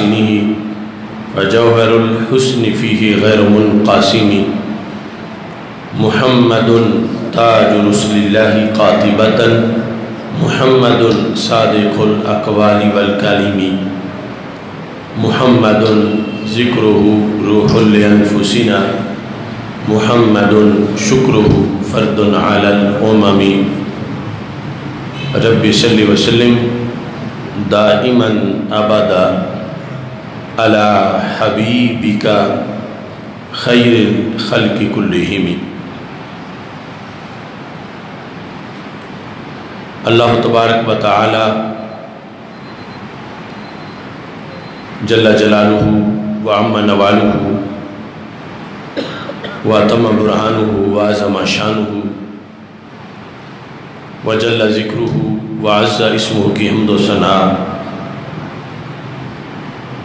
محاسنه وجوهر الحسن فيه غير منقاسم محمد تاج رسل الله قاطبة محمد صادق الأقوال والكلم محمد ذكره روح لأنفسنا محمد شكره فرد على الأمم رب صل وسلم دائما أبدا على حبيبك خير الخلق كلهم۔ اللہ تبارک و تعالی جل جلالہ وعم نوالہ واتم برہانہ وعظم شانہ وجل ذکرہ وعز اسمہ کی حمد و ثناء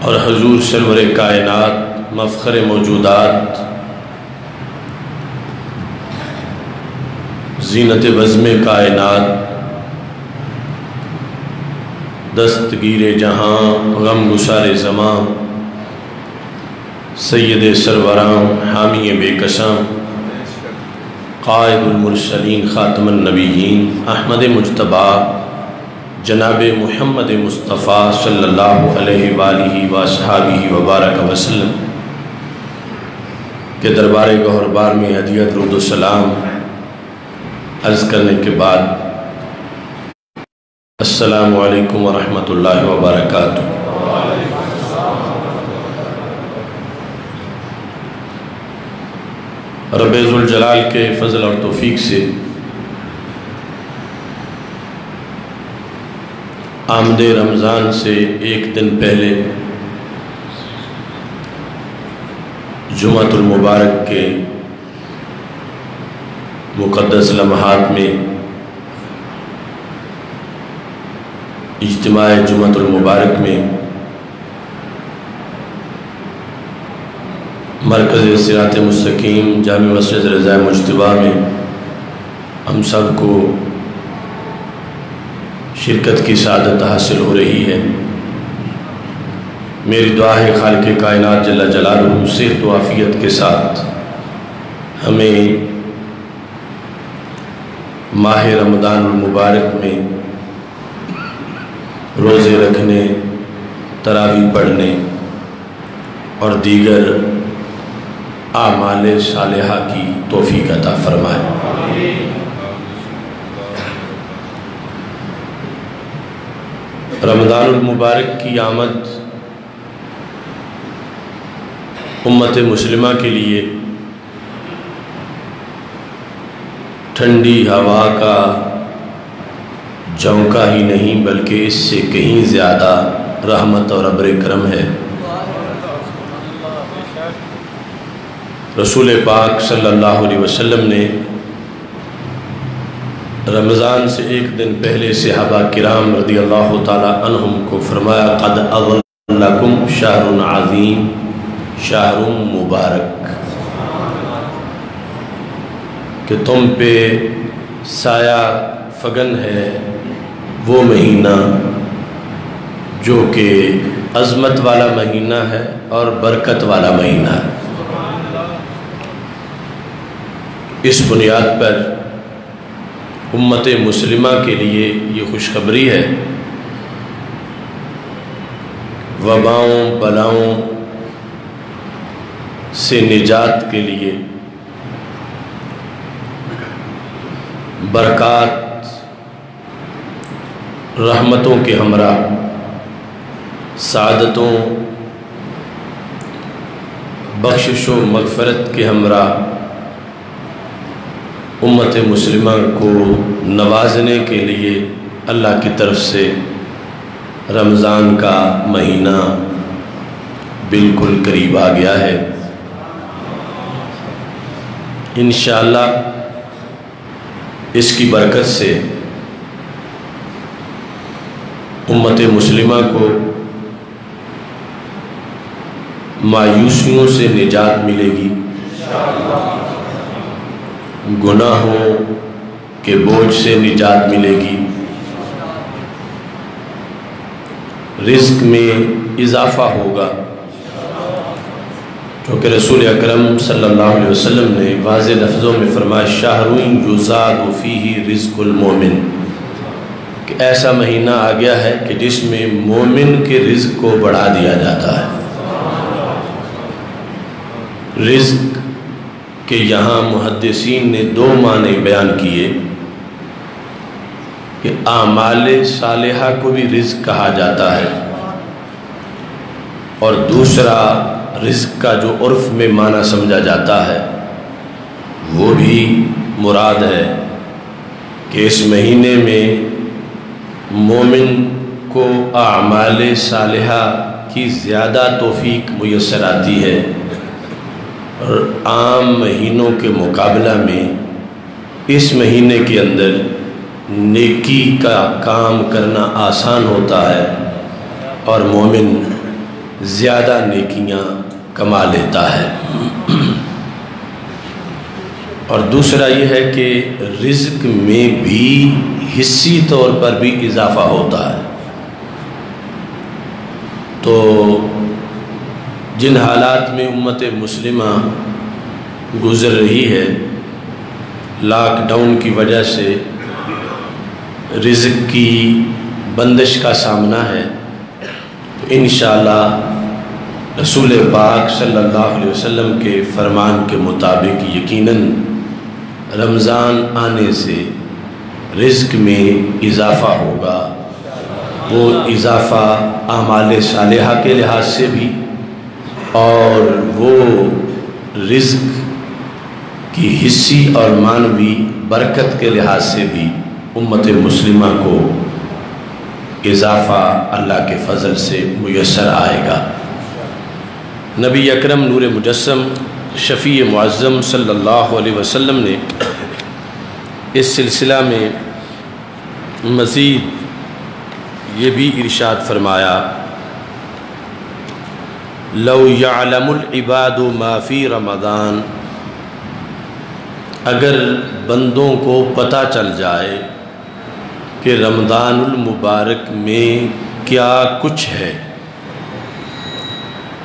اور حضور سرور کائنات مفخر موجودات زینت بزم کائنات دستگیر جہاں غم گسار زمان سید سروران حامی بے قسم قائد المرسلین خاتم النبیین احمد مجتبی جناب محمد مصطفیٰ صلی اللہ علیہ وآلہ وصحابہ وبارک وسلم کے دربار گہربار میں ہدیہ درود و سلام عرض کرنے کے بعد السلام علیکم ورحمۃ اللہ وبرکاتہ۔ رب ذوالجلال کے فضل اور توفیق سے آمد رمضان سے ایک دن پہلے جمعۃ المبارک کے مقدس لمحات میں اجتماع جمعۃ المبارک میں مرکز صراط مستقیم جامع مسجد رضا مجتبی میں ہم سب کو شرکت کی سعادت حاصل ہو رہی ہے۔ میری دعا ہے خالق کائنات جل جلالہ صحت و عافیت کے ساتھ ہمیں ماہ رمضان المبارک میں روزے رکھنے، تراویح پڑھنے اور دیگر اعمال صالحہ کی توفیق عطا فرمائے۔ رمضان المبارک کی آمد امت مسلمہ کے لیے ٹھنڈی ہوا کا جھونکا ہی نہیں بلکہ اس سے کہیں زیادہ رحمت اور ابر کرم ہے۔ رسول پاک صلی اللہ علیہ وسلم نے رمضان سے ایک دن پہلے صحابہ کرام رضی اللہ تعالی عنہم کو فرمایا قد اظلکم شہر عظیم شہر مبارک، کہ تم پہ سایہ فگن ہے وہ مہینہ جو کہ عظمت والا مہینہ ہے اور برکت والا مہینہ ہے۔ اس بنیاد پر امت مسلمہ کے لیے یہ خوشخبری ہے، وباؤں بلاؤں سے نجات کے لیے، برکات رحمتوں کے ہمراہ، سعادتوں بخشش و مغفرت کے ہمراہ امت مسلمہ کو نوازنے کے لیے اللہ کی طرف سے رمضان کا مہینہ بالکل قریب آ گیا ہے۔ انشاءاللہ اس کی برکت سے امت مسلمہ کو مایوسیوں سے نجات ملے گی، گناہوں کے بوجھ سے نجات ملے گی، رزق میں اضافہ ہوگا، کیونکہ رسول اکرم صلی اللہ علیہ وسلم نے واضح لفظوں میں فرمایا شہر یزاد فیہ رزق المومن، کہ ایسا مہینہ آ گیا ہے کہ جس میں مومن کے رزق کو بڑھا دیا جاتا ہے۔ رزق کے یہاں محدثین نے دو معنی بیان کیے کہ اعمال صالحہ کو بھی رزق کہا جاتا ہے، اور دوسرا رزق کا جو عرف میں معنی سمجھا جاتا ہے وہ بھی مراد ہے کہ اس مہینے میں مومن کو اعمال صالحہ کی زیادہ توفیق میسر آتی ہے، اور عام مہینوں کے مقابلہ میں اس مہینے کے اندر نیکی کا کام کرنا آسان ہوتا ہے اور مومن زیادہ نیکیاں کما لیتا ہے۔ اور دوسرا یہ ہے کہ رزق میں بھی حصی طور پر بھی اضافہ ہوتا ہے۔ تو جن حالات میں امت مسلمہ گزر رہی ہے، لاک ڈاؤن کی وجہ سے رزق کی بندش کا سامنا ہے، تو انشاءاللہ رسول پاک صلی اللہ علیہ وسلم کے فرمان کے مطابق یقیناً رمضان آنے سے رزق میں اضافہ ہوگا۔ وہ اضافہ اعمال صالحہ کے لحاظ سے بھی اور وہ رزق کی حصی اور معنوی برکت کے لحاظ سے بھی امت مسلمہ کو اضافہ اللہ کے فضل سے میسر آئے گا۔ نبی اکرم نور مجسم شفیع معظم صلی اللہ علیہ وسلم نے اس سلسلہ میں مزید یہ بھی ارشاد فرمایا لو یعلم العباد ما فی رمضان، اگر بندوں کو پتہ چل جائے کہ رمضان المبارک میں کیا کچھ ہے،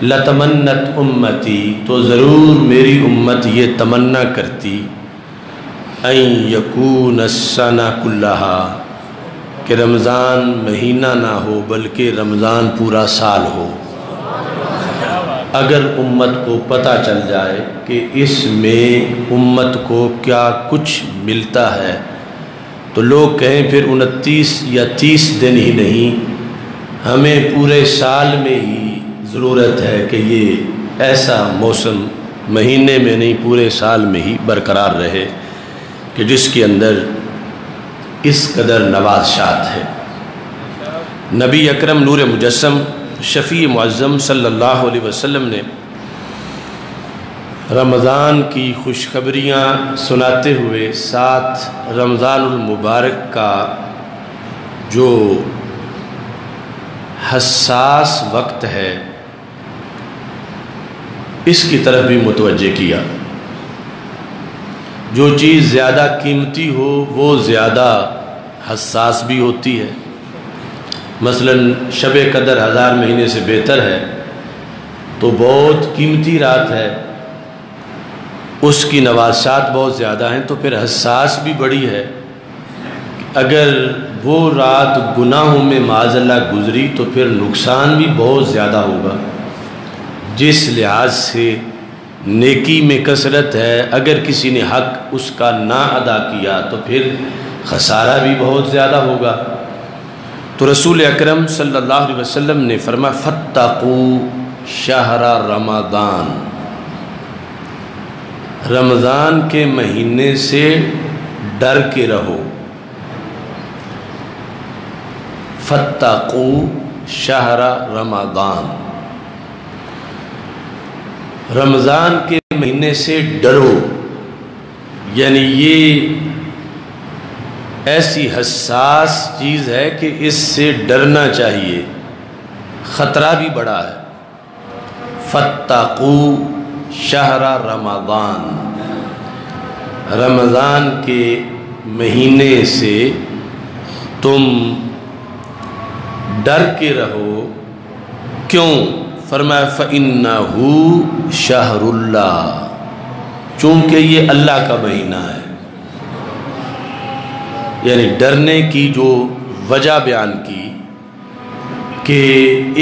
لتمنت امتی، تو ضرور میری امت یہ تمنا کرتی ان یکون السنہ کلہا، کہ رمضان مہینہ نہ ہو بلکہ رمضان پورا سال ہو۔ اگر امت کو پتہ چل جائے کہ اس میں امت کو کیا کچھ ملتا ہے، تو لوگ کہیں پھر 29 یا 30 دن ہی نہیں، ہمیں پورے سال میں ہی ضرورت ہے کہ یہ ایسا موسم مہینے میں نہیں پورے سال میں ہی برقرار رہے کہ جس کے اندر اس قدر نوازشات ہے۔ نبی اکرم نور مجسم شفیع معظم صلی اللہ علیہ وسلم نے رمضان کی خوشخبریاں سناتے ہوئے ساتھ رمضان المبارک کا جو حساس وقت ہے اس کی طرف بھی متوجہ کیا۔ جو چیز زیادہ قیمتی ہو وہ زیادہ حساس بھی ہوتی ہے۔ مثلا شب قدر 1000 مہینے سے بہتر ہے، تو بہت قیمتی رات ہے، اس کی نوازشات بہت زیادہ ہیں، تو پھر حساس بھی بڑی ہے۔ اگر وہ رات گناہوں میں معاذ اللہ گزری تو پھر نقصان بھی بہت زیادہ ہوگا۔ جس لحاظ سے نیکی میں کثرت ہے، اگر کسی نے حق اس کا نہ ادا کیا تو پھر خسارہ بھی بہت زیادہ ہوگا۔ تو رسول اکرم صلی اللہ علیہ وسلم نے فرمایا فاتقوا شہر رمضان، رمضان کے مہینے سے ڈر کے رہو۔ فاتقوا شہر رمضان، رمضان کے مہینے سے ڈرو، یعنی یہ ایسی حساس چیز ہے کہ اس سے ڈرنا چاہیے، خطرہ بھی بڑا ہے۔ فاتقوا شہر رمضان، رمضان کے مہینے سے تم ڈر کے رہو۔ کیوں؟ فرمایا فَإِنَّهُ شَهْرُ اللَّهِ، چونکہ یہ اللہ کا مہینہ ہے۔ یعنی ڈرنے کی جو وجہ بیان کی کہ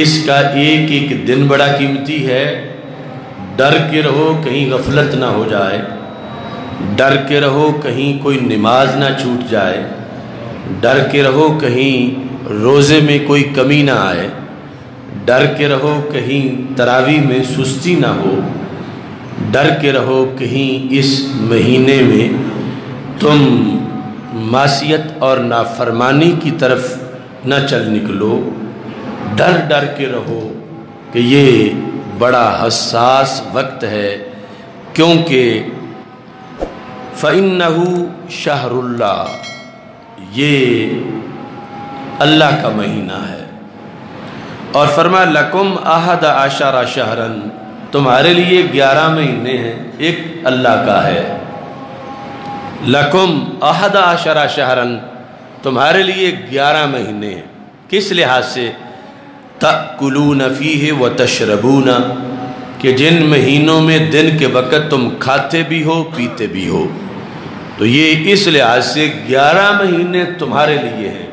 اس کا ایک ایک دن بڑا قیمتی ہے، ڈر کے رہو کہیں غفلت نہ ہو جائے، ڈر کے رہو کہیں کوئی نماز نہ چھوٹ جائے، ڈر کے رہو کہیں روزے میں کوئی کمی نہ آئے، ڈر کے رہو کہیں تراویح میں سستی نہ ہو، ڈر کے رہو کہیں اس مہینے میں تم معصیت اور نافرمانی کی طرف نہ چل نکلو۔ ڈر ڈر کے رہو کہ یہ بڑا حساس وقت ہے، کیونکہ فَإِنَّهُ شَهْرُ اللَّهِ، یہ اللہ کا مہینہ ہے۔ اور فرمایا لَكُمْ أَحَدَ عَشَرَ شَهْرًا، تمہارے لیے 11 مہینے ہیں، ایک اللہ کا ہے۔ لَكُمْ أَحَدَ عَشَرَ شَهْرًا، تمہارے لیے 11 مہینے ہیں۔ کس لحاظ سے؟ تَأْكُلُونَ فِيهِ وَتَشْرَبُونَ، کہ جن مہینوں میں دن کے وقت تم کھاتے بھی ہو پیتے بھی ہو، تو یہ اس لحاظ سے 11 مہینے تمہارے لیے ہیں،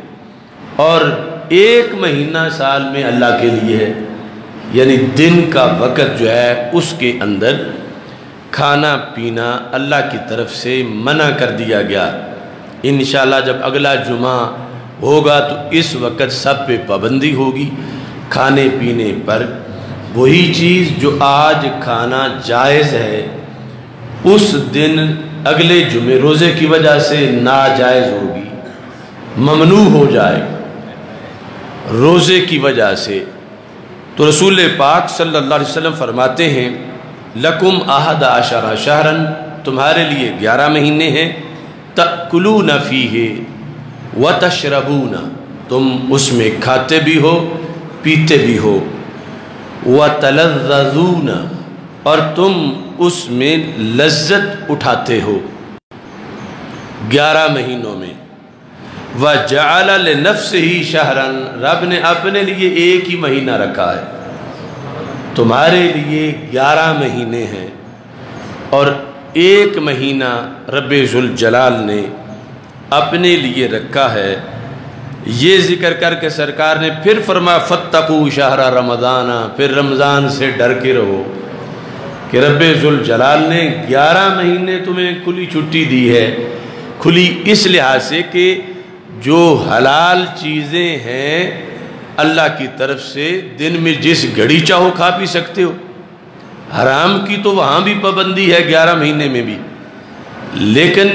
اور ایک مہینہ سال میں اللہ کے لیے ہے۔ یعنی دن کا وقت جو ہے اس کے اندر کھانا پینا اللہ کی طرف سے منع کر دیا گیا۔ انشاءاللہ جب اگلا جمعہ ہوگا تو اس وقت سب پہ پابندی ہوگی کھانے پینے پر۔ وہی چیز جو آج کھانا جائز ہے اس دن اگلے جمعے روزے کی وجہ سے ناجائز ہوگی، ممنوع ہو جائے روزے کی وجہ سے۔ تو رسول پاک صلی اللہ علیہ وسلم فرماتے ہیں لَكُمْ أَحَدَ عَشَرَ شَهْرًا، تمہارے لیے 11 مہینے ہیں، تَأْكُلُونَ فِيهِ وَتَشْرَبُونَ، تم اس میں کھاتے بھی ہو پیتے بھی ہو، وَتَلَذَّذُونَ، اور تم اس میں لذت اٹھاتے ہو 11 مہینوں میں۔ وَجَعَلَ لِنَفْسِهِ شَهْرًا، رب نے اپنے لیے ایک ہی مہینہ رکھا ہے، تمہارے لیے 11 مہینے ہیں، اور ایک مہینہ رب ذوالجلال نے اپنے لیے رکھا ہے۔ یہ ذکر کر کے سرکار نے پھر فرمایا فَاتَّقُوا شَهْرَ رَمَضَانَ، پھر رمضان سے ڈر کے رہو کہ رب ذوالجلال نے 11 مہینے تمہیں کھلی چھٹی دی ہے۔ کھلی اس لحاظ سے کہ جو حلال چیزیں ہیں اللہ کی طرف سے دن میں جس گھڑی چاہو کھا پی سکتے ہو، حرام کی تو وہاں بھی پابندی ہے 11 مہینے میں بھی، لیکن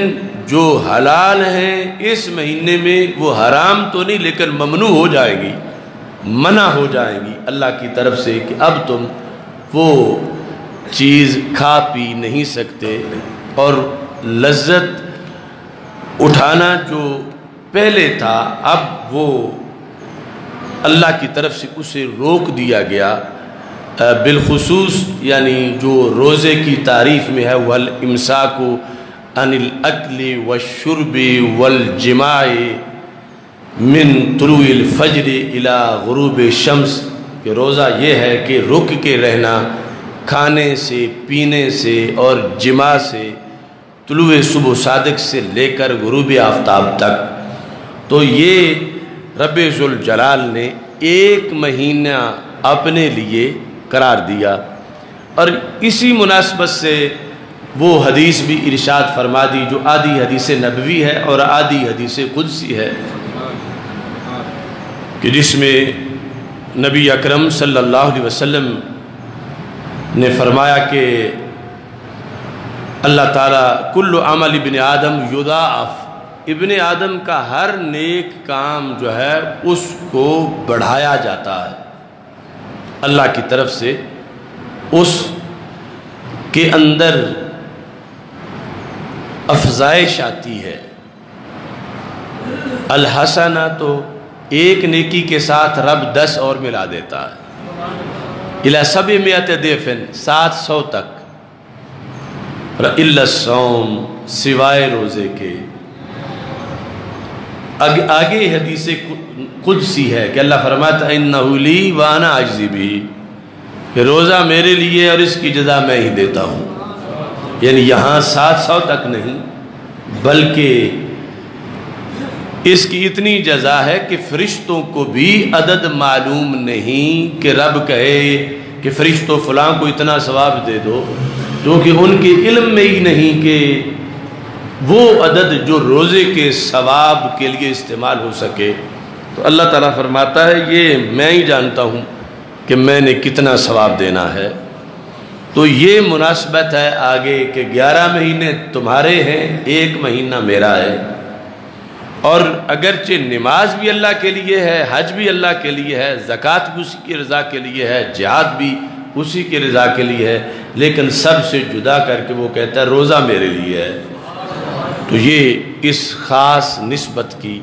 جو حلال ہیں اس مہینے میں وہ حرام تو نہیں لیکن ممنوع ہو جائے گی، منع ہو جائے گی اللہ کی طرف سے کہ اب تم وہ چیز کھا پی نہیں سکتے، اور لذت اٹھانا جو پہلے تھا اب وہ اللہ کی طرف سے اسے روک دیا گیا۔ بالخصوص یعنی جو روزے کی تعریف میں ہے وَالْإِمْسَاكُ عَنِ الْأَكْلِ وَالشُّرْبِ وَالْجِمَاعِ مِنْ طُلُوعِ الْفَجْرِ إِلَى غُرُوبِ الشَّمْسِ، کہ روزہ یہ ہے کہ رک کے رہنا کھانے سے پینے سے اور جماع سے طلوع صبح صادق سے لے کر غروب آفتاب تک۔ تو یہ رب ذوالجلال نے ایک مہینہ اپنے لیے قرار دیا، اور اسی مناسبت سے وہ حدیث بھی ارشاد فرما دی جو آدھی حدیث نبوی ہے اور آدھی حدیث قدسی ہے، کہ جس میں نبی اکرم صلی اللہ علیہ وسلم نے فرمایا کہ اللہ تعالیٰ کل عمل ابن آدم یضاعف، ابن آدم کا ہر نیک کام جو ہے اس کو بڑھایا جاتا ہے اللہ کی طرف سے، اس کے اندر افزائش آتی ہے۔ الحسنہ تو ایک نیکی کے ساتھ رب 10 اور ملا دیتا ہے، الی 700 ضعف، 700 تک، الا الصوم، سوائے روزے کے، آگے حدیث قدسی ہے کہ اللہ فرماتا ہے انہ لی وانا اجزی بھی، کہ روزہ میرے لیے اور اس کی جزا میں ہی دیتا ہوں. یعنی یہاں 700 تک نہیں بلکہ اس کی اتنی جزا ہے کہ فرشتوں کو بھی عدد معلوم نہیں کہ رب کہے کہ فرشتوں فلاں کو اتنا ثواب دے دو، کیونکہ ان کے علم میں ہی نہیں کہ وہ عدد جو روزے کے ثواب کے لیے استعمال ہو سکے. تو اللہ تعالیٰ فرماتا ہے یہ میں ہی جانتا ہوں کہ میں نے کتنا ثواب دینا ہے. تو یہ مناسبت ہے آگے کہ 11 مہینے تمہارے ہیں، 1 مہینہ میرا ہے. اور اگرچہ نماز بھی اللہ کے لیے ہے، حج بھی اللہ کے لیے ہے، زکوٰۃ بھی اسی کی رضا کے لیے ہے، جہاد بھی اسی کی رضا کے لیے ہے، لیکن سب سے جدا کر کے وہ کہتا ہے روزہ میرے لیے ہے. تو یہ اس خاص نسبت کی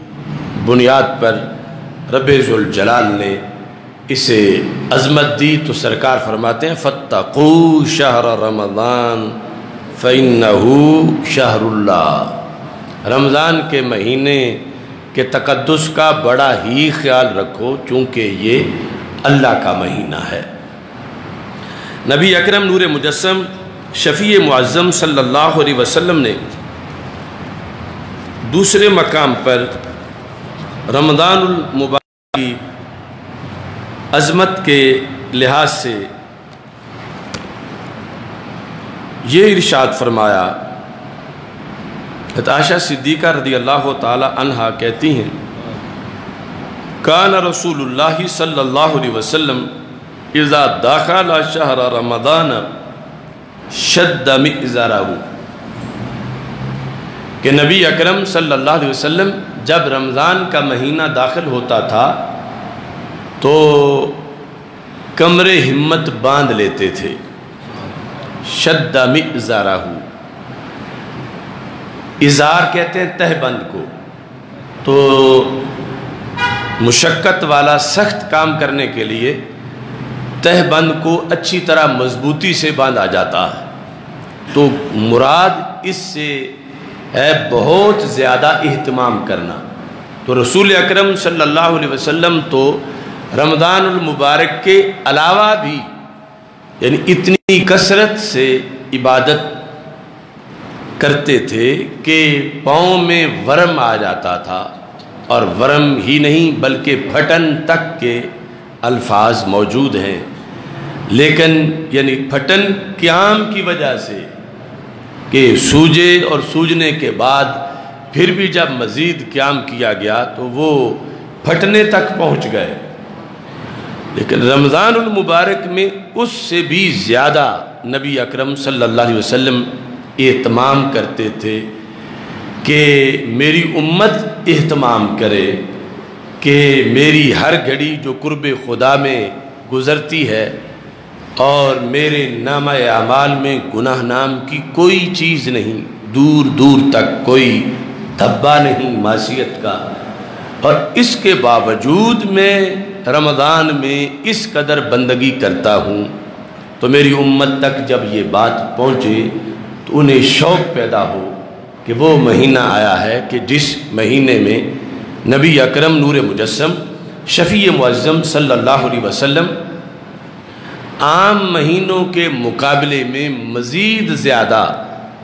بنیاد پر رب ذوالجلال نے اسے عظمت دی. تو سرکار فرماتے ہیں فاتقوا شہر رمضان فإنہ شہر اللہ. رمضان کے مہینے کے تقدس کا بڑا ہی خیال رکھو چونکہ یہ اللہ کا مہینہ ہے. نبی اکرم نور مجسم شفیع معظم صلی اللہ علیہ وسلم نے دوسرے مقام پر رمضان المبارک کی عظمت کے لحاظ سے یہ ارشاد فرمایا. عائشہ صدیقہ رضی اللہ تعالی عنہا کہتی ہیں کان رسول اللہ صلی اللہ علیہ وسلم اذا دخل شہر رمضان شد مئزرہ، کہ نبی اکرم صلی اللہ علیہ وسلم جب رمضان کا مہینہ داخل ہوتا تھا تو کمر ہمت باندھ لیتے تھے. شد مئزرہ، ازار کہتے ہیں تہ بند کو. تو مشقت والا سخت کام کرنے کے لیے تہ بند کو اچھی طرح مضبوطی سے باندھا جاتا ہے. تو مراد اس سے ہے بہت زیادہ اہتمام کرنا. تو رسول اکرم صلی اللہ علیہ وسلم تو رمضان المبارک کے علاوہ بھی یعنی اتنی کثرت سے عبادت کرتے تھے کہ پاؤں میں ورم آ جاتا تھا، اور ورم ہی نہیں بلکہ پھٹن تک کے الفاظ موجود ہیں. لیکن یعنی پھٹن قیام کی وجہ سے کہ سوجے اور سوجنے کے بعد پھر بھی جب مزید قیام کیا گیا تو وہ پھٹنے تک پہنچ گئے. لیکن رمضان المبارک میں اس سے بھی زیادہ نبی اکرم صلی اللہ علیہ وسلم اہتمام کرتے تھے کہ میری امت اہتمام کرے کہ میری ہر گھڑی جو قرب خدا میں گزرتی ہے اور میرے نامہ اعمال میں گناہ نام کی کوئی چیز نہیں، دور دور تک کوئی دھبا نہیں معصیت کا، اور اس کے باوجود میں رمضان میں اس قدر بندگی کرتا ہوں. تو میری امت تک جب یہ بات پہنچے تو انہیں شوق پیدا ہو کہ وہ مہینہ آیا ہے کہ جس مہینے میں نبی اکرم نور مجسم شفیع معظم صلی اللہ علیہ وسلم عام مہینوں کے مقابلے میں مزید زیادہ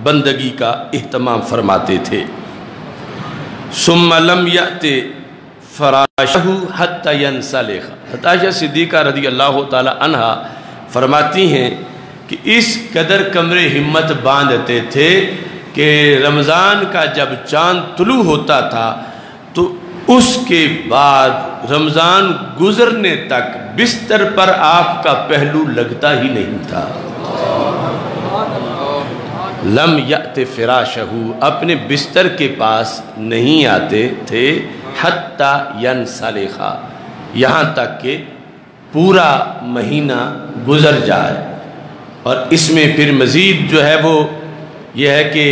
بندگی کا اہتمام فرماتے تھے. ثم لم یأت فراشہ حتی ینسلخ. عائشہ صدیقہ رضی اللہ تعالی عنہا فرماتی ہیں کہ اس قدر کمر ہمت باندھتے تھے کہ رمضان کا جب چاند طلوع ہوتا تھا تو اس کے بعد رمضان گزرنے تک بستر پر آپ کا پہلو لگتا ہی نہیں تھا. لم یأت فراشہ، اپنے بستر کے پاس نہیں آتے تھے، حتی ینسلخ، یہاں تک کہ پورا مہینہ گزر جائے. اور اس میں پھر مزید جو ہے وہ یہ ہے کہ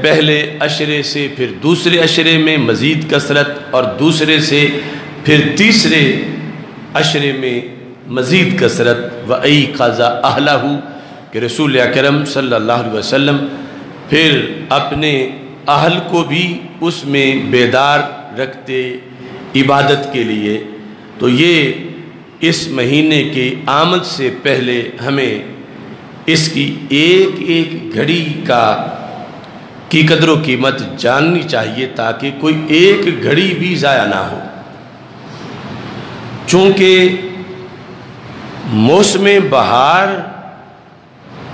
پہلے عشرے سے پھر دوسرے عشرے میں مزید کثرت، اور دوسرے سے پھر تیسرے عشرے میں مزید کثرت. وَأَيْقَظَ أَهْلَهُ، کہ رسول اکرم صلی اللہ علیہ وسلم پھر اپنے اہل کو بھی اس میں بیدار رکھتے عبادت کے لیے، تو یہ اس مہینے کی آمد سے پہلے ہمیں اس کی ایک ایک گھڑی کی قدر و قیمت جاننی چاہیے، تاکہ کوئی ایک گھڑی بھی ضائع نہ ہو۔ چونکہ موسم بہار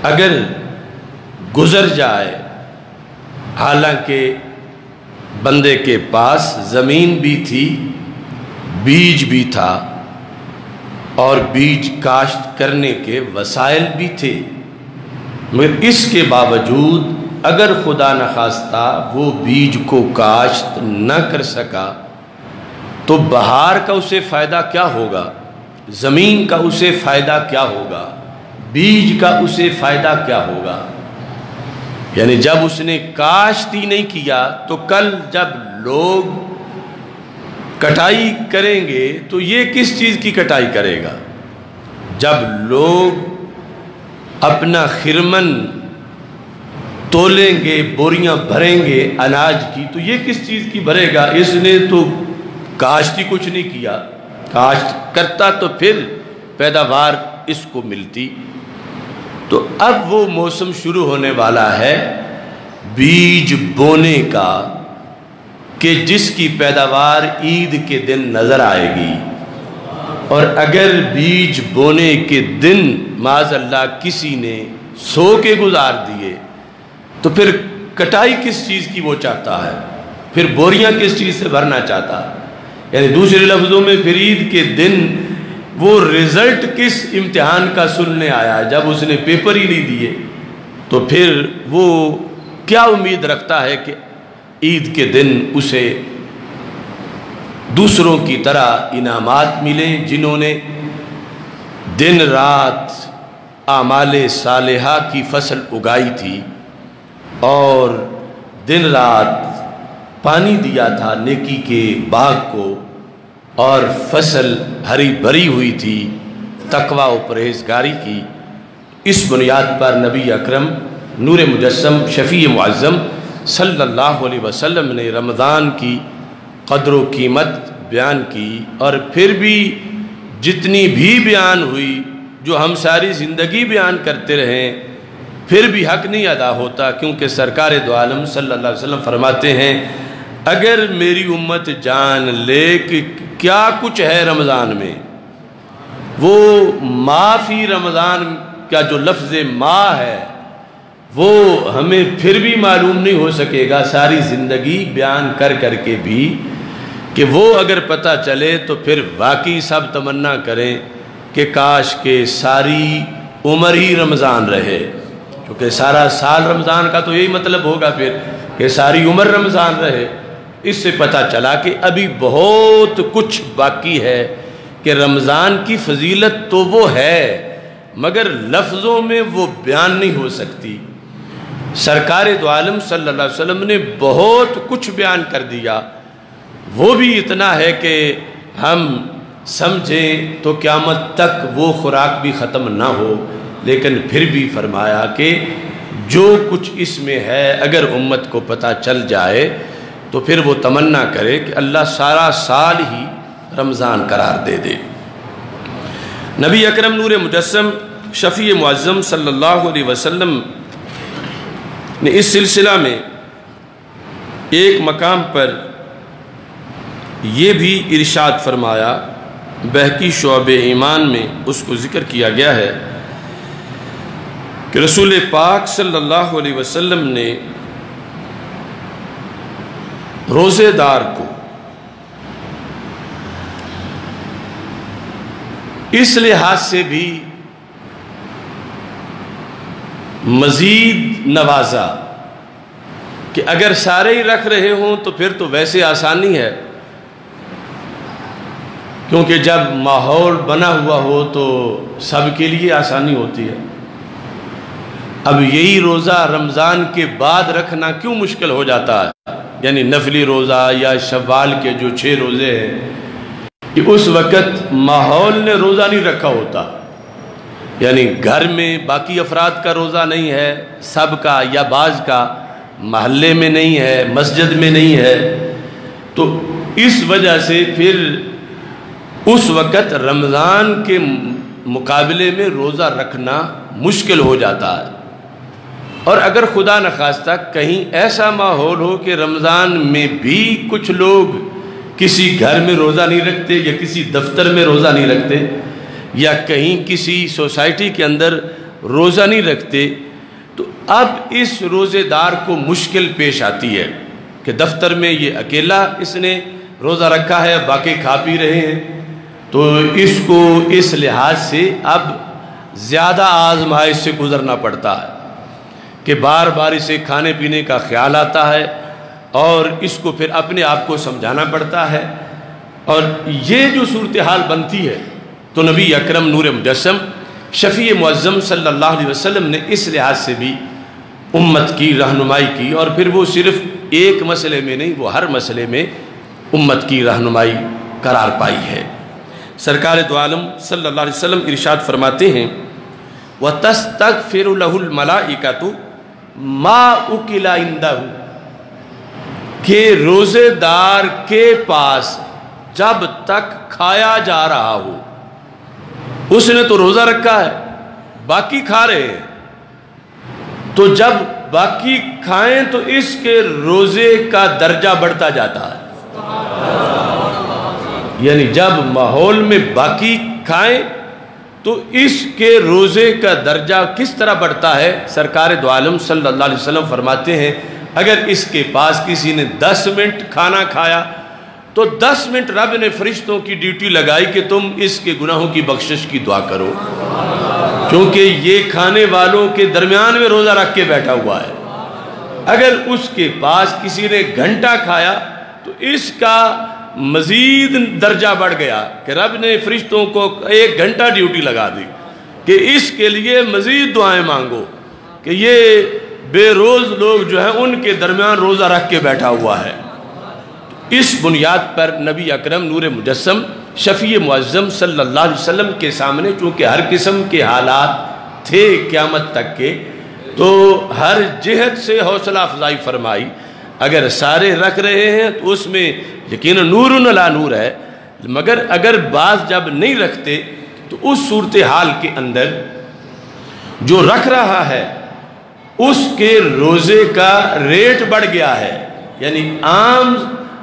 اگر گزر جائے، حالانکہ بندے کے پاس زمین بھی تھی، بیج بھی تھا، اور بیج کاشت کرنے کے وسائل بھی تھے، مگر اس کے باوجود اگر خدا نخواستہ وہ بیج کو کاشت نہ کر سکا تو بہار کا اسے فائدہ کیا ہوگا، زمین کا اسے فائدہ کیا ہوگا، بیج کا اسے فائدہ کیا ہوگا؟ یعنی جب اس نے کاشت ہی نہیں کیا تو کل جب لوگ کٹائی کریں گے تو یہ کس چیز کی کٹائی کرے گا؟ جب لوگ اپنا خرمن تولیں گے، بوریاں بھریں گے اناج کی، تو یہ کس چیز کی بھرے گا؟ اس نے تو کاشت ہی کچھ نہیں کیا، کاشت کرتا تو پھر پیداوار اس کو ملتی۔ تو اب وہ موسم شروع ہونے والا ہے بیج بونے کا، کہ جس کی پیداوار عید کے دن نظر آئے گی، اور اگر بیج بونے کے دن معاذ اللہ کسی نے سو کے گزار دیے تو پھر کٹائی کس چیز کی وہ چاہتا ہے، پھر بوریاں کس چیز سے بھرنا چاہتا ہے؟ یعنی دوسرے لفظوں میں پھر عید کے دن وہ رزلٹ کس امتحان کا سننے آیا؟ جب اس نے پیپر ہی نہیں دیے تو پھر وہ کیا امید رکھتا ہے کہ عید کے دن اسے دوسروں کی طرح انعامات ملیں، جنہوں نے دن رات اعمال صالحہ کی فصل اگائی تھی اور دن رات پانی دیا تھا نیکی کے باغ کو، اور فصل ہری بھری ہوئی تھی تقوی و پرہیزگاری کی۔ اس بنیاد پر نبی اکرم نور مجسم شفیع معظم صلی اللہ علیہ وسلم نے رمضان کی قدر و قیمت بیان کی، اور پھر بھی جتنی بھی بیان ہوئی، جو ہم ساری زندگی بیان کرتے رہیں، پھر بھی حق نہیں ادا ہوتا، کیونکہ سرکار دو عالم صلی اللہ علیہ وسلم فرماتے ہیں اگر میری امت جان لے کہ کیا کچھ ہے رمضان میں، وہ ما فی رمضان کا جو لفظ ما ہے وہ ہمیں پھر بھی معلوم نہیں ہو سکے گا ساری زندگی بیان کر کر کے بھی، کہ وہ اگر پتہ چلے تو پھر واقعی سب تمنا کریں کہ کاش کہ ساری عمر ہی رمضان رہے، کیونکہ سارا سال رمضان کا تو یہی مطلب ہوگا پھر کہ ساری عمر رمضان رہے۔ اس سے پتہ چلا کہ ابھی بہت کچھ باقی ہے، کہ رمضان کی فضیلت تو وہ ہے مگر لفظوں میں وہ بیان نہیں ہو سکتی۔ سرکار دو عالم صلی اللہ علیہ وسلم نے بہت کچھ بیان کر دیا، وہ بھی اتنا ہے کہ ہم سمجھیں تو قیامت تک وہ خوراک بھی ختم نہ ہو، لیکن پھر بھی فرمایا کہ جو کچھ اس میں ہے اگر امت کو پتہ چل جائے تو پھر وہ تمنا کرے کہ اللہ سارا سال ہی رمضان قرار دے دے۔ نبی اکرم نور مجسم شفیع معظم صلی اللہ علیہ وسلم نے اس سلسلہ میں ایک مقام پر یہ بھی ارشاد فرمایا، بہقی شعب ایمان میں اس کو ذکر کیا گیا ہے کہ رسول پاک صلی اللہ علیہ وسلم نے روزے دار کو اس لحاظ سے بھی مزید نوازا کہ اگر سارے ہی رکھ رہے ہوں تو پھر تو ویسے آسانی ہے، کیونکہ جب ماحول بنا ہوا ہو تو سب کے لیے آسانی ہوتی ہے۔ اب یہی روزہ رمضان کے بعد رکھنا کیوں مشکل ہو جاتا ہے؟ یعنی نفلی روزہ یا شوال کے جو 6 روزے ہیں، کہ اس وقت ماحول نے روزہ نہیں رکھا ہوتا، یعنی گھر میں باقی افراد کا روزہ نہیں ہے، سب کا یا بعض کا، محلے میں نہیں ہے، مسجد میں نہیں ہے، تو اس وجہ سے پھر اس وقت رمضان کے مقابلے میں روزہ رکھنا مشکل ہو جاتا ہے۔ اور اگر خدا نخواستہ کہیں ایسا ماحول ہو کہ رمضان میں بھی کچھ لوگ کسی گھر میں روزہ نہیں رکھتے یا کسی دفتر میں روزہ نہیں رکھتے یا کہیں کسی سوسائٹی کے اندر روزہ نہیں رکھتے، تو اب اس روزے دار کو مشکل پیش آتی ہے کہ دفتر میں یہ اکیلا اس نے روزہ رکھا ہے، باقی کھا پی رہے ہیں، تو اس کو اس لحاظ سے اب زیادہ آزمائش سے گزرنا پڑتا ہے کہ بار بار اسے کھانے پینے کا خیال آتا ہے اور اس کو پھر اپنے آپ کو سمجھانا پڑتا ہے، اور یہ جو صورتحال بنتی ہے تو نبی اکرم نور مجسم شفیع معظم صلی اللہ علیہ وسلم نے اس لحاظ سے بھی امت کی رہنمائی کی، اور پھر وہ صرف ایک مسئلے میں نہیں، وہ ہر مسئلے میں امت کی رہنمائی قرار پائی ہے۔ سرکار دو عالم صلی اللہ علیہ وسلم ارشاد فرماتے ہیں وَتَسْتَغْفِرُ لَهُ الْمَلَائِكَةُ مَا أُكِلَ عِنْدَهُ، کہ روزے دار کے پاس جب تک کھایا جا رہا ہو، اس نے تو روزہ رکھا ہے، باقی کھا رہے ہیں، تو جب باقی کھائیں تو اس کے روزے کا درجہ بڑھتا جاتا ہے، یعنی جب ماحول میں باقی کھائیں تو اس کے روزے کا درجہ کس طرح بڑھتا ہے؟ سرکار دو عالم صلی اللہ علیہ وسلم فرماتے ہیں اگر اس کے پاس کسی نے 10 منٹ کھانا کھایا تو 10 منٹ رب نے فرشتوں کی ڈیوٹی لگائی کہ تم اس کے گناہوں کی بخشش کی دعا کرو، کیونکہ یہ کھانے والوں کے درمیان میں روزہ رکھ کے بیٹھا ہوا ہے۔ اگر اس کے پاس کسی نے گھنٹہ کھایا تو اس کا مزید درجہ بڑھ گیا کہ رب نے فرشتوں کو 1 گھنٹہ ڈیوٹی لگا دی کہ اس کے لیے مزید دعائیں مانگو، کہ یہ بے روز لوگ جو ہیں ان کے درمیان روزہ رکھ کے بیٹھا ہوا ہے۔ اس بنیاد پر نبی اکرم نور مجسم شفیع معظم صلی اللہ علیہ وسلم کے سامنے چونکہ ہر قسم کے حالات تھے قیامت تک کے، تو ہر جہت سے حوصلہ افزائی فرمائی۔ اگر سارے رکھ رہے ہیں تو اس میں یقیناً نور علی نور ہے، مگر اگر بعض جب نہیں رکھتے تو اس صورتحال کے اندر جو رکھ رہا ہے اس کے روزے کا ریٹ بڑھ گیا ہے، یعنی عام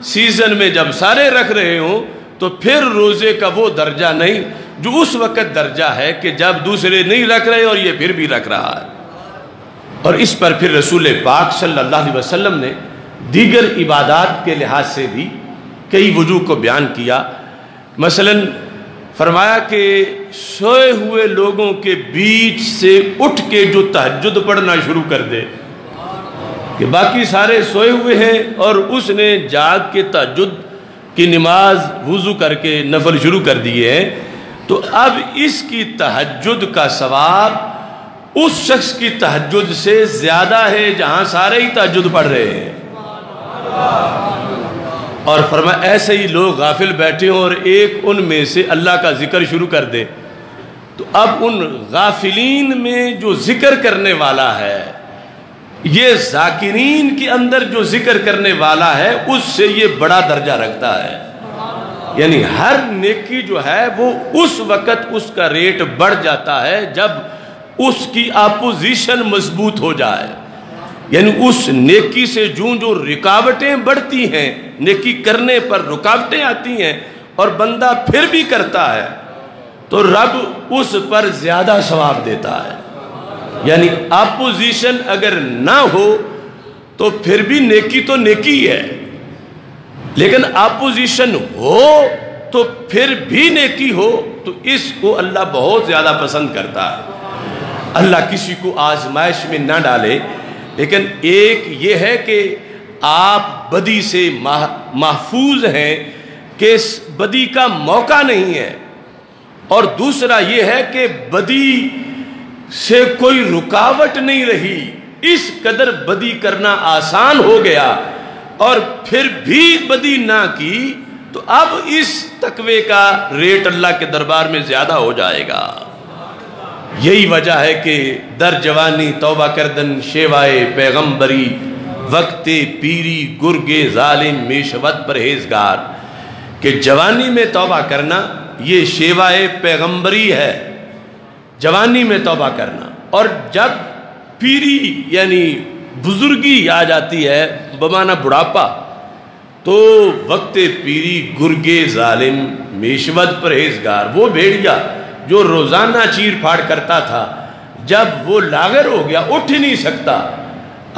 سیزن میں جب سارے رکھ رہے ہوں تو پھر روزے کا وہ درجہ نہیں جو اس وقت درجہ ہے کہ جب دوسرے نہیں رکھ رہے اور یہ پھر بھی رکھ رہا ہے۔ اور اس پر پھر رسول پاک صلی اللہ علیہ وسلم نے دیگر عبادات کے لحاظ سے بھی کئی وجوہ کو بیان کیا، مثلا فرمایا کہ سوئے ہوئے لوگوں کے بیچ سے اٹھ کے جو تہجد پڑھنا شروع کر دے، کہ باقی سارے سوئے ہوئے ہیں اور اس نے جاگ کے تہجد کی نماز وضو کر کے نفل شروع کر دیے ہیں، تو اب اس کی تہجد کا ثواب اس شخص کی تہجد سے زیادہ ہے جہاں سارے ہی تہجد پڑھ رہے ہیں۔ اور فرمایا ایسے ہی لوگ غافل بیٹھے ہوں اور ایک ان میں سے اللہ کا ذکر شروع کر دے، تو اب ان غافلین میں جو ذکر کرنے والا ہے، یہ ذاکرین کے اندر جو ذکر کرنے والا ہے اس سے یہ بڑا درجہ رکھتا ہے، یعنی ہر نیکی جو ہے وہ اس وقت اس کا ریٹ بڑھ جاتا ہے جب اس کی اپوزیشن مضبوط ہو جائے، یعنی اس نیکی سے جو رکاوٹیں بڑھتی ہیں، نیکی کرنے پر رکاوٹیں آتی ہیں اور بندہ پھر بھی کرتا ہے تو رب اس پر زیادہ ثواب دیتا ہے، یعنی اپوزیشن اگر نہ ہو تو پھر بھی نیکی تو نیکی ہے، لیکن اپوزیشن ہو تو پھر بھی نیکی ہو تو اس کو اللہ بہت زیادہ پسند کرتا ہے۔ اللہ کسی کو آزمائش میں نہ ڈالے، لیکن ایک یہ ہے کہ آپ بدی سے محفوظ ہیں کہ بدی کا موقع نہیں ہے، اور دوسرا یہ ہے کہ بدی سے کوئی رکاوٹ نہیں رہی، اس قدر بدی کرنا آسان ہو گیا اور پھر بھی بدی نہ کی تو اب اس تقوی کا ریٹ اللہ کے دربار میں زیادہ ہو جائے گا۔ یہی وجہ ہے کہ در جوانی توبہ کردن شیوائے پیغمبری وقت پیری گرگے ظالم میشود پرہیزگار، کہ جوانی میں توبہ کرنا یہ شیوائے پیغمبری ہے، جوانی میں توبہ کرنا، اور جب پیری یعنی بزرگی آ جاتی ہے بمعنی بڑھاپا، تو وقت پیری گرگے ظالم میشود پرہیزگار، وہ بھیڑیا جو روزانہ چیر پھاڑ کرتا تھا، جب وہ لاغر ہو گیا، اٹھ ہی نہیں سکتا،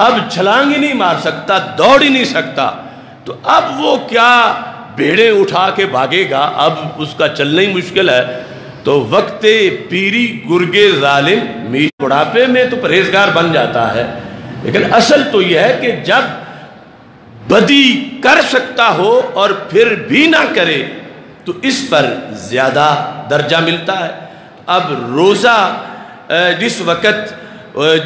اب چھلانگ ہی نہیں مار سکتا، دوڑ ہی نہیں سکتا، تو اب وہ کیا بھیڑیں اٹھا کے بھاگے گا، اب اس کا چلنا ہی مشکل ہے۔ تو وقت پیری گرگے ظالم بڑھاپے میں تو پرہیزگار بن جاتا ہے، لیکن اصل تو یہ ہے کہ جب بدی کر سکتا ہو اور پھر بھی نہ کرے تو اس پر زیادہ درجہ ملتا ہے۔ اب روزہ جس وقت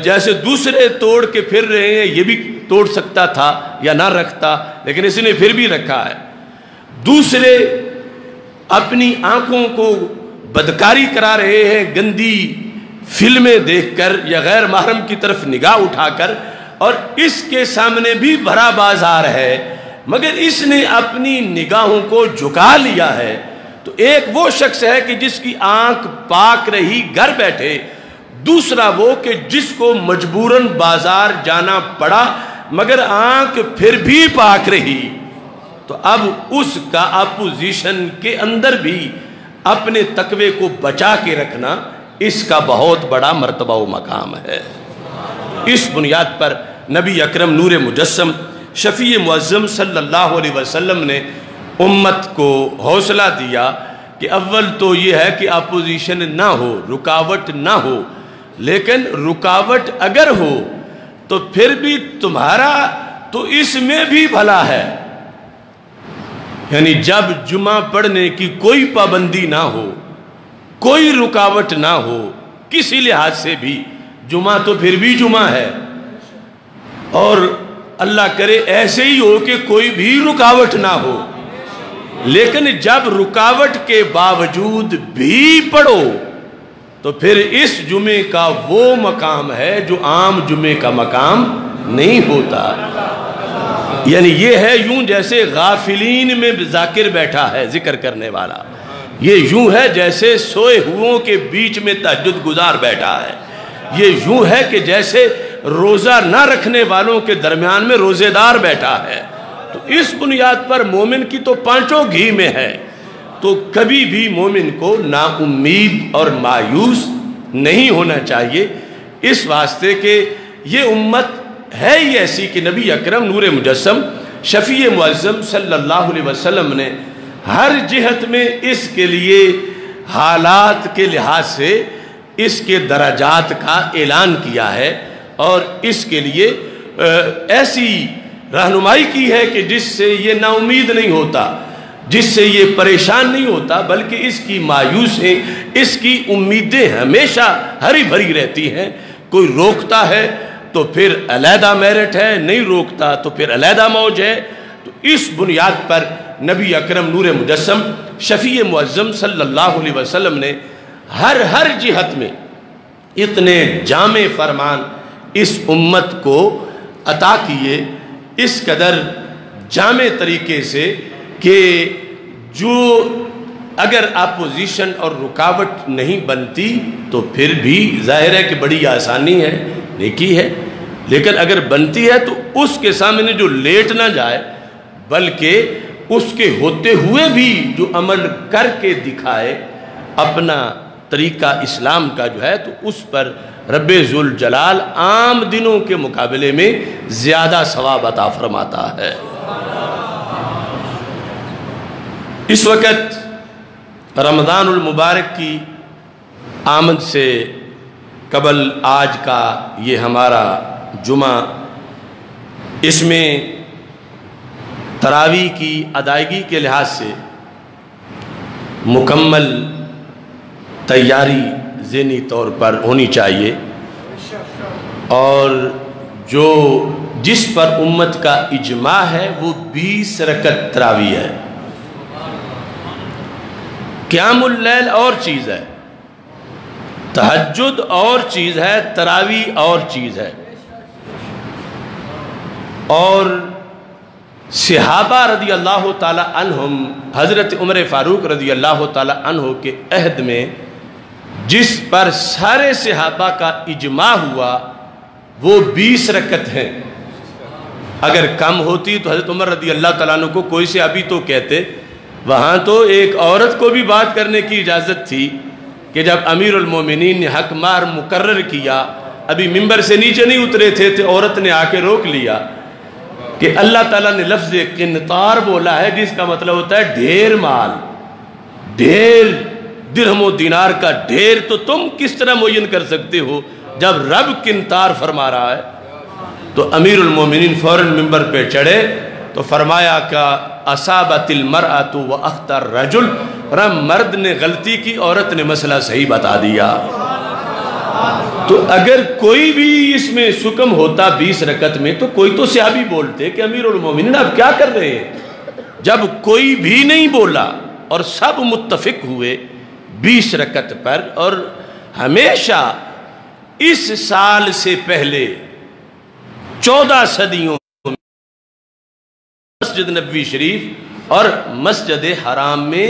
جیسے دوسرے توڑ کے پھر رہے ہیں، یہ بھی توڑ سکتا تھا یا نہ رکھتا، لیکن اس نے پھر بھی رکھا ہے۔ دوسرے اپنی آنکھوں کو بدکاری کرا رہے ہیں، گندی فلمیں دیکھ کر یا غیر محرم کی طرف نگاہ اٹھا کر، اور اس کے سامنے بھی بھرا بازار ہے، مگر اس نے اپنی نگاہوں کو جھکا لیا ہے۔ تو ایک وہ شخص ہے کہ جس کی آنکھ پاک رہی گھر بیٹھے، دوسرا وہ کہ جس کو مجبوراً بازار جانا پڑا مگر آنکھ پھر بھی پاک رہی۔ تو اب اس کا اپوزیشن کے اندر بھی اپنے تقوی کو بچا کے رکھنا اس کا بہت بڑا مرتبہ و مقام ہے۔ اس بنیاد پر نبی اکرم نور مجسم شفیع معظم صلی اللہ علیہ وسلم نے امت کو حوصلہ دیا کہ اول تو یہ ہے کہ اپوزیشن نہ ہو، رکاوٹ نہ ہو، لیکن رکاوٹ اگر ہو تو پھر بھی تمہارا تو اس میں بھی بھلا ہے، یعنی جب جمعہ پڑھنے کی کوئی پابندی نہ ہو، کوئی رکاوٹ نہ ہو کسی لحاظ سے بھی، جمعہ تو پھر بھی جمعہ ہے، اور اللہ کرے ایسے ہی ہو کہ کوئی بھی رکاوٹ نہ ہو، لیکن جب رکاوٹ کے باوجود بھی پڑھو تو پھر اس جمعے کا وہ مقام ہے جو عام جمعے کا مقام نہیں ہوتا۔ یعنی یہ ہے یوں جیسے غافلین میں ذاکر بیٹھا ہے ذکر کرنے والا، یہ یوں ہے جیسے سوئے ہوئوں کے بیچ میں تہجد گزار بیٹھا ہے، یہ یوں ہے کہ جیسے روزہ نہ رکھنے والوں کے درمیان میں روزے دار بیٹھا ہے۔ تو اس بنیاد پر مومن کی تو پانچوں گھی میں ہے، تو کبھی بھی مومن کو نا امید اور مایوس نہیں ہونا چاہیے، اس واسطے کہ یہ امت ہے ہی ایسی کہ نبی اکرم نور مجسم شفیع معظم صلی اللہ علیہ وسلم نے ہر جہت میں اس کے لیے حالات کے لحاظ سے اس کے درجات کا اعلان کیا ہے، اور اس کے لیے ایسی رہنمائی کی ہے کہ جس سے یہ نا امید نہیں ہوتا، جس سے یہ پریشان نہیں ہوتا، بلکہ اس کی مایوسیں، اس کی امیدیں ہمیشہ ہری بھری رہتی ہیں۔ کوئی روکتا ہے تو پھر علیحدہ میرٹ ہے، نہیں روکتا تو پھر علیحدہ موج ہے۔ تو اس بنیاد پر نبی اکرم نور مجسم شفیع معظم صلی اللہ علیہ وسلم نے ہر جہت میں اتنے جامع فرمان اس امت کو عطا کیے، اس قدر جامع طریقے سے کہ جو اگر اپوزیشن اور رکاوٹ نہیں بنتی تو پھر بھی ظاہر ہے کہ بڑی آسانی ہے، نیکی ہے، لیکن اگر بنتی ہے تو اس کے سامنے جو لیٹ نہ جائے، بلکہ اس کے ہوتے ہوئے بھی جو عمل کر کے دکھائے اپنا طریقہ اسلام کا جو ہے، تو اس پر رب ذوالجلال عام دنوں کے مقابلے میں زیادہ ثواب عطا فرماتا ہے۔ اس وقت رمضان المبارک کی آمد سے قبل آج کا یہ ہمارا جمعہ، اس میں تراویح کی ادائیگی کے لحاظ سے مکمل تیاری ذہنی طور پر ہونی چاہیے، اور جس پر امت کا اجماع ہے وہ 20 رکعت تراویح ہے۔ قیام اللیل اور چیز ہے، تہجد اور چیز ہے، تراویح اور چیز ہے۔ اور صحابہ رضی اللہ تعالی عنہم حضرت عمر فاروق رضی اللہ تعالی عنہ کے عہد میں جس پر سارے صحابہ کا اجماع ہوا وہ 20 رکعت ہیں. اگر کم ہوتی تو حضرت عمر رضی اللہ تعالیٰ عنہ کو کوئی صحابی تو کہتے. وہاں تو ایک عورت کو بھی بات کرنے کی اجازت تھی کہ جب امیر المومنین نے حق مار مقرر کیا، ابھی ممبر سے نیچے نہیں اترے تھے تو عورت نے آ کے روک لیا کہ اللہ تعالیٰ نے لفظ قنطار بولا ہے جس کا مطلب ہوتا ہے ڈھیر مال، ڈھیر درہم و دینار کا ڈھیر. تو تم کس طرح معین کر سکتے ہو جب رب قنطار فرما رہا ہے؟ تو امیر المومنین فوراً ممبر پہ چڑھے تو فرمایا کہ اصابت المرأۃ واخطا الرجل، مرد نے غلطی کی، عورت نے مسئلہ صحیح بتا دیا. تو اگر کوئی بھی اس میں سکم ہوتا 20 رکعت میں تو کوئی تو صحابی بولتے کہ امیر المومنین آپ کیا کر رہے ہیں. جب کوئی بھی نہیں بولا اور سب متفق ہوئے 20 رکعت پر. اور ہمیشہ اس سال سے پہلے 14 صدیوں مسجد نبوی شریف اور مسجد حرام میں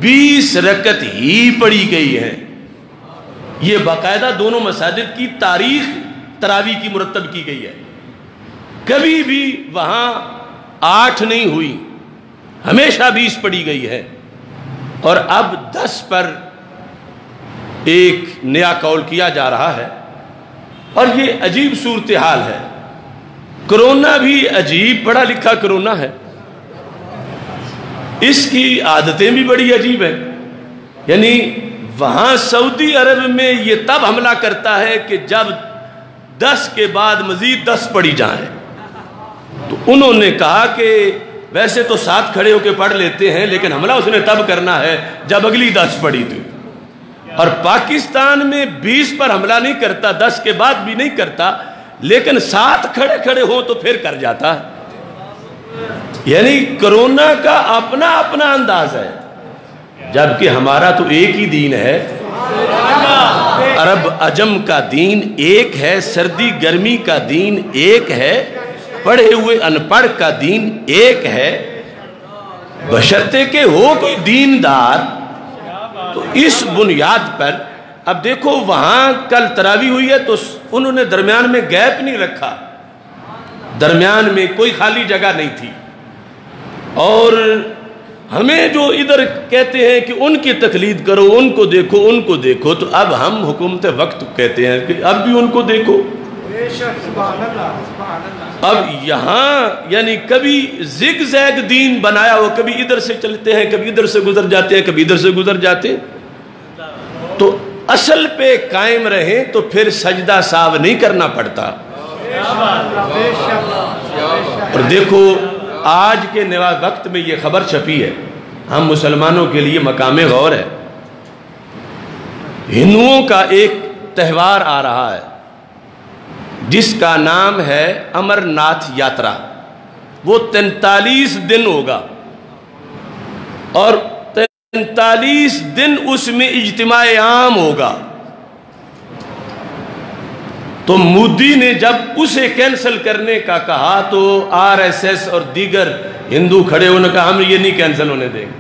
20 رکعت ہی پڑھی گئی ہے. یہ باقاعدہ دونوں مساجد کی تاریخ تراویح کی مرتب کی گئی ہے. کبھی بھی وہاں 8 نہیں ہوئی، ہمیشہ 20 پڑھی گئی ہے. اور اب 10 پر ایک نیا قول کیا جا رہا ہے. اور یہ عجیب صورتحال ہے. کرونا بھی عجیب پڑھا لکھا کرونا ہے، اس کی عادتیں بھی بڑی عجیب ہیں. یعنی وہاں سعودی عرب میں یہ تب حملہ کرتا ہے کہ جب 10 کے بعد مزید 10 پڑھی جائیں. تو انہوں نے کہا کہ ویسے تو ساتھ کھڑے ہو کے پڑھ لیتے ہیں لیکن حملہ اس نے تب کرنا ہے جب اگلی 10 پڑھی تھی. اور پاکستان میں 20 پر حملہ نہیں کرتا، 10 کے بعد بھی نہیں کرتا، لیکن ساتھ کھڑے کھڑے ہوں تو پھر کر جاتا ہے. یعنی کرونا کا اپنا اپنا انداز ہے، جبکہ ہمارا تو ایک ہی دین ہے. عرب عجم کا دین ایک ہے، سردی گرمی کا دین ایک ہے، پڑھے ہوئے ان پڑھ کا دین ایک ہے. بشرطے کہ ہو کوئی دیندار. تو اس بنیاد پر اب دیکھو وہاں کل تراویح ہوئی ہے تو انہوں نے درمیان میں گیپ نہیں رکھا، درمیان میں کوئی خالی جگہ نہیں تھی. اور ہمیں جو ادھر کہتے ہیں کہ ان کی تقلید کرو، ان کو دیکھو، ان کو دیکھو، تو اب ہم حکومت وقت کہتے ہیں کہ اب بھی ان کو دیکھو. اب یہاں یعنی کبھی زگ زیگ دین بنایا ہو، کبھی ادھر سے چلتے ہیں، کبھی ادھر سے گزر جاتے ہیں، کبھی ادھر سے گزر جاتے ہیں. تو اصل پہ قائم رہیں تو پھر سجدہ ساو نہیں کرنا پڑتا. اور دیکھو آج کے نوا وقت میں یہ خبر چھپی ہے، ہم مسلمانوں کے لیے مقام غور ہے. ہندوؤں کا ایک تہوار آ رہا ہے جس کا نام ہے امرناتھ یاترا. وہ 43 دن ہوگا اور 43 دن اس میں اجتماع عام ہوگا. تو مودی نے جب اسے کینسل کرنے کا کہا تو RSS اور دیگر ہندو کھڑے ہونے کا ہم یہ نہیں کینسل ہونے دیں گے.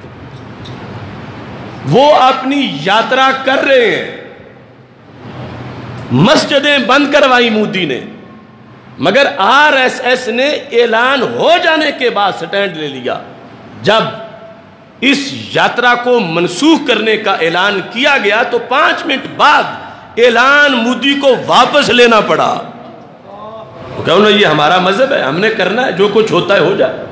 وہ اپنی یاترا کر رہے ہیں، مسجدیں بند کروائی مودی نے، مگر RSS نے اعلان ہو جانے کے بعد سٹینڈ لے لیا. جب اس یاترا کو منسوخ کرنے کا اعلان کیا گیا تو 5 منٹ بعد اعلان مودی کو واپس لینا پڑا. کہو نا یہ ہمارا مذہب ہے، ہم نے کرنا ہے، جو کچھ ہوتا ہے ہو جائے.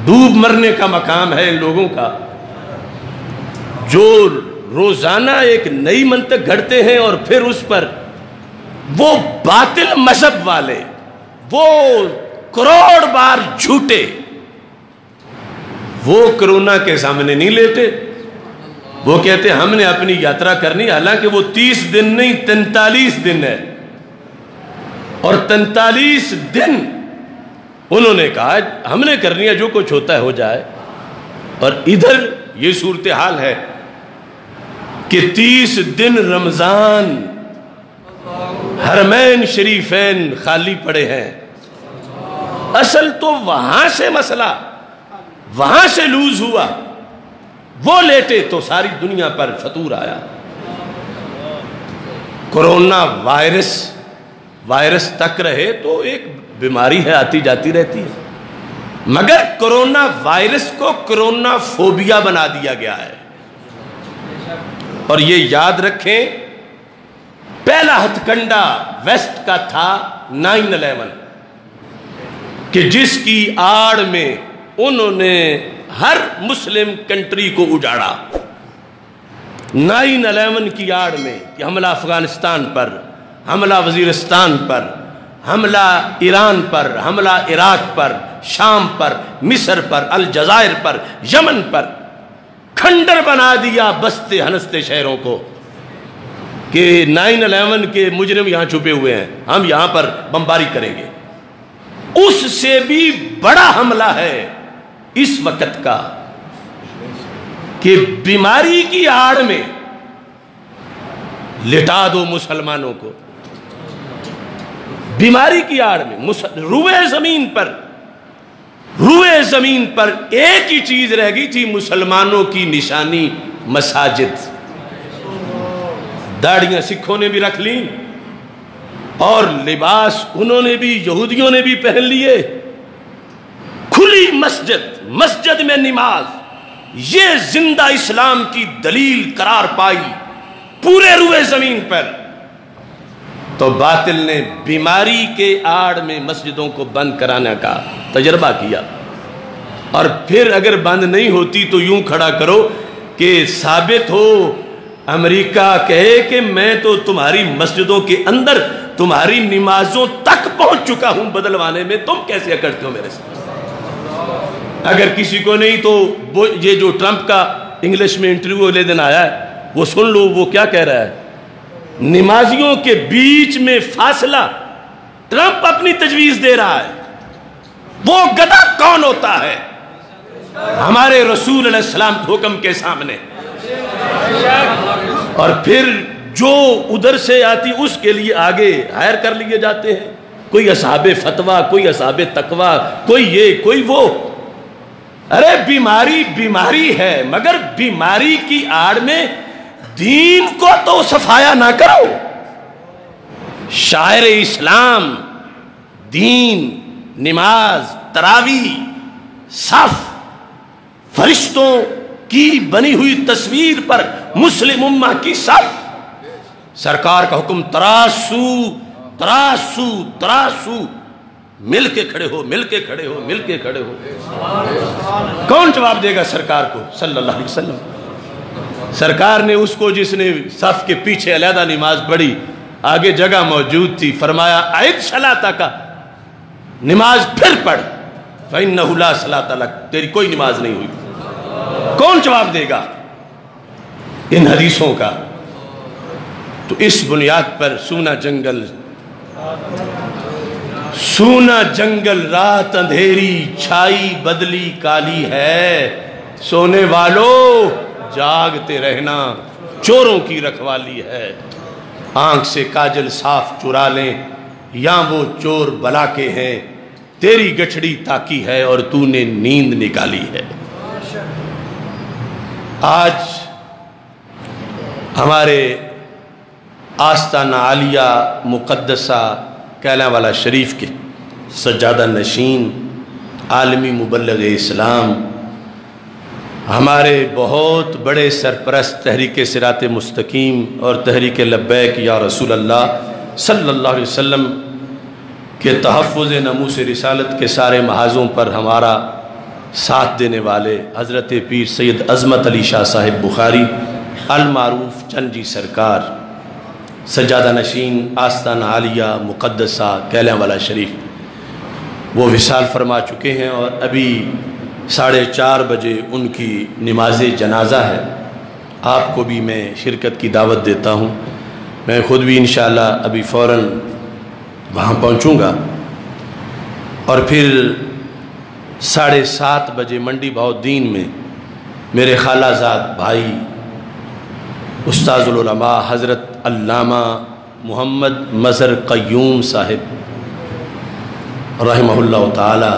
ڈوب مرنے کا مقام ہے ان لوگوں کا جو روزانہ ایک نئی منطق گھڑتے ہیں اور پھر اس پر وہ باطل مذہب والے وہ کروڑ بار جھوٹے وہ کرونا کے سامنے نہیں لیتے. وہ کہتے ہم نے اپنی یاترا کرنی، حالانکہ وہ 30 دن نہیں 43 دن ہے. اور 43 دن انہوں نے کہا ہم نے کرنی ہے، جو کچھ ہوتا ہے ہو جائے. اور ادھر یہ صورتحال ہے کہ 30 دن رمضان حرمین شریفین خالی پڑے ہیں. اصل تو وہاں سے مسئلہ، وہاں سے لوز ہوا، وہ لیٹے تو ساری دنیا پر فطور آیا۔ کرونا وائرس تک رہے تو ایک بیماری ہے، آتی جاتی رہتی ہے، مگر کرونا وائرس کو کرونا فوبیا بنا دیا گیا ہے۔ اور یہ یاد رکھیں، پہلا ہتھ کنڈا ویسٹ کا تھا 9/11 کہ جس کی آڑ میں انہوں نے ہر مسلم کنٹری کو اجاڑا۔ 9/11 کی آڑ میں کہ حملہ افغانستان پر، حملہ وزیرستان پر، حملہ ایران پر، حملہ عراق پر، شام پر، مصر پر، الجزائر پر، یمن پر، کھنڈر بنا دیا بستے ہنستے شہروں کو کہ 9/11 کے مجرم یہاں چھپے ہوئے ہیں، ہم یہاں پر بمباری کریں گے۔ اس سے بھی بڑا حملہ ہے اس وقت کا کہ بیماری کی آڑ میں لٹا دو مسلمانوں کو، بیماری کی آڑ میں روئے زمین پر ایک ہی چیز رہ گئی تھی مسلمانوں کی نشانی، مساجد۔ داڑیاں سکھوں نے بھی رکھ لیں اور لباس انہوں نے بھی، یہودیوں نے بھی پہن لیے، کھلی مسجد میں نماز، یہ زندہ اسلام کی دلیل قرار پائی پورے روئے زمین پر۔ تو باطل نے بیماری کے آڑ میں مسجدوں کو بند کرانے کا تجربہ کیا، اور پھر اگر بند نہیں ہوتی تو یوں کھڑا کرو کہ ثابت ہو، امریکہ کہے کہ میں تو تمہاری مسجدوں کے اندر تمہاری نمازوں تک پہنچ چکا ہوں بدلوانے میں، تم کیسے اکڑتے ہو میرے ساتھ؟ اگر کسی کو نہیں تو یہ جو ٹرمپ کا انگلش میں انٹرویو اگلے دن آیا ہے وہ سن لو، وہ کیا کہہ رہا ہے۔ نمازیوں کے بیچ میں فاصلہ ٹرمپ اپنی تجویز دے رہا ہے۔ وہ گدھا کون ہوتا ہے ہمارے رسول علیہ السلام کے حکم کے سامنے؟ اور پھر جو ادھر سے آتی اس کے لیے آگے ہائر کر لیے جاتے ہیں، کوئی اصحاب فتویٰ، کوئی اصحاب تقویٰ، کوئی یہ کوئی وہ۔ ارے بیماری ہے، مگر بیماری کی آڑ میں دین کو تو صفایا نہ کرو۔ شاعر اسلام دین، نماز، تراویح، صف، فرشتوں کی بنی ہوئی تصویر پر مسلم امہ کی صف، سرکار کا حکم تراسو تراسو تراسو، مل کے کھڑے ہو، مل کے کھڑے ہو، مل کے کھڑے ہو۔ کون جواب دے گا سرکار کو صلی اللہ علیہ وسلم؟ سرکار نے اس کو جس نے صف کے پیچھے علیحدہ نماز پڑھی، آگے جگہ موجود تھی، فرمایا اعد صلاتک، نماز پھر پڑھ، فإنہ لا صلاۃ لک، تیری کوئی نماز نہیں ہوئی۔ کون جواب دے گا ان حدیثوں کا؟ تو اس بنیاد پر سونا جنگل رات اندھیری چھائی بدلی کالی ہے، سونے والو جاگتے رہنا چوروں کی رکھوالی ہے، آنکھ سے کاجل صاف چرا لیں یا وہ چور بلا کے ہیں، تیری گٹھڑی تاکی ہے اور تو نے نیند نکالی ہے۔ آج ہمارے آستانہ عالیہ مقدسہ کیلاں شریف کے سجادہ نشین عالمی مبلغ اسلام، ہمارے بہت بڑے سرپرست تحریک صراط مستقیم اور تحریک لبیک یا رسول اللہ صلی اللہ علیہ وسلم کے تحفظ ناموس رسالت کے سارے محاذوں پر ہمارا ساتھ دینے والے حضرت پیر سید عظمت علی شاہ صاحب بخاری المعروف چنجی سرکار، سجادہ نشین آستانہ عالیہ مقدسہ کیلاں شریف، وہ وصال فرما چکے ہیں اور ابھی 4:30 بجے ان کی نماز جنازہ ہے۔ آپ کو بھی میں شرکت کی دعوت دیتا ہوں، میں خود بھی انشاءاللہ ابھی فوراً وہاں پہنچوں گا، اور پھر 7:30 بجے منڈی بہاؤالدین میں میرے خالہ زاد بھائی استاذ العلماء حضرت علامہ محمد مظہر قیوم صاحب رحمہ تعالی،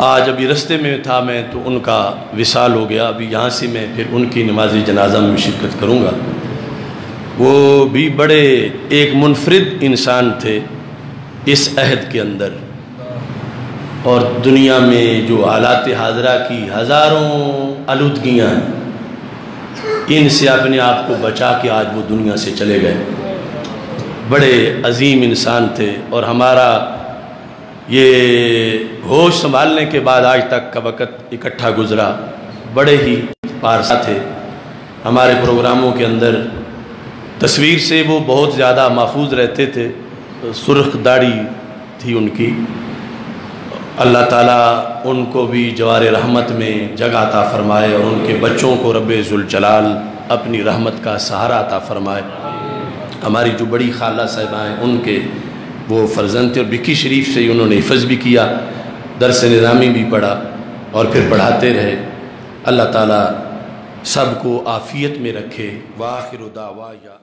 آج ابھی رستے میں تھا میں تو ان کا وصال ہو گیا، ابھی یہاں سے میں پھر ان کی نماز جنازہ میں شرکت کروں گا۔ وہ بھی بڑے ایک منفرد انسان تھے اس عہد کے اندر، اور دنیا میں جو حالات حاضرہ کی ہزاروں آلودگیاں ہیں، ان سے اپنے آپ کو بچا کے آج وہ دنیا سے چلے گئے۔ بڑے عظیم انسان تھے، اور ہمارا یہ ہوش سنبھالنے کے بعد آج تک کا وقت اکٹھا گزرا، بڑے ہی پارسا تھے۔ ہمارے پروگراموں کے اندر تصویر سے وہ بہت زیادہ محفوظ رہتے تھے، سرخ داڑھی تھی ان کی۔ اللہ تعالیٰ ان کو بھی جوار رحمت میں جگہ عطا فرمائے، اور ان کے بچوں کو رب ذوالجلال اپنی رحمت کا سہارا عطا فرمائے۔ ہماری جو بڑی خالہ صاحبہ ہیں، ان کے وہ فرزند تھے، اور بکی شریف سے انہوں نے حفظ بھی کیا، درس نظامی بھی پڑھا، اور پھر پڑھاتے رہے۔ اللہ تعالیٰ سب کو عافیت میں رکھے۔ وآخر دعوایا